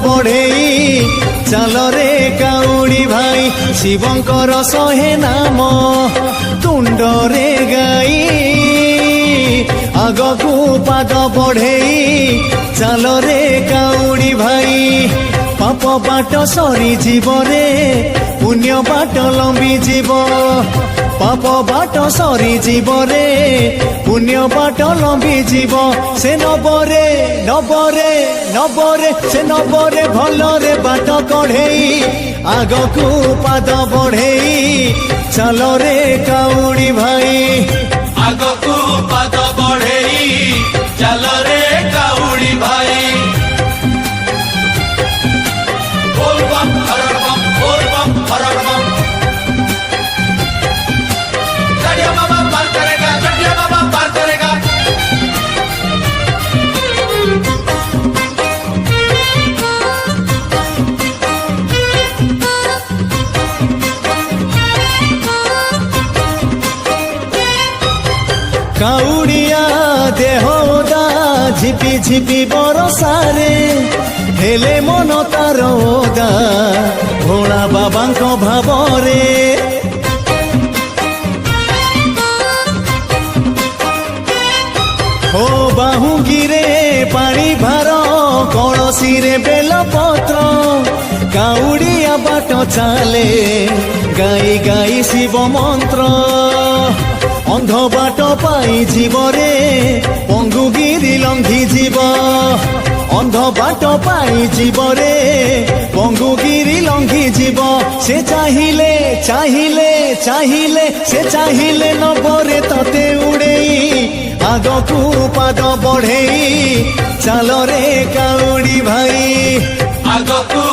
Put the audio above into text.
पढ़ेई चल रे काउड़ी भाई शिवंकर शहे नाम तुंडरे गाई आगकू पाद बढ़ेई चल रे काउड़ी भाई पाप बाट सरी जीव रे पुण्य बाट लंबी जीव पाप बाट सरी जीव रे पुण्य बाट लंबी जीव से नबरे नबरे नबरे से नबरे भलरे बाट कढ़ेई आगकू पाद बढ़ेई चल रे काउड़ी भाई आगकू पाद बढ़ेई चल रे काउड़ी भाई बोल बम हरर बम बोल बम हरर बम चढ़िया बाबा पार करेगा चढ़िया बाबा पार करेगा काउड़िया देहदा झिपि झिपि बरसारे हेले मन तार ओदा भोला बाबांक भावरे हो बाहुंगिरे पानी भार कलसी रे बेलपत्र काउड़िया बाट चाले गाई गाई शिव मंत्र अंध बाट पाई जीव रे पंगुगिरी लंघी जीव अंध बाट पाई जीव रे पंगुगिरी लंघी जीव से चाहिले चाहिले चाहिले से चाहिले नबरे तते उड़ेई आगकू पाद बढ़ेई चल रे काउड़ी भाई आगकू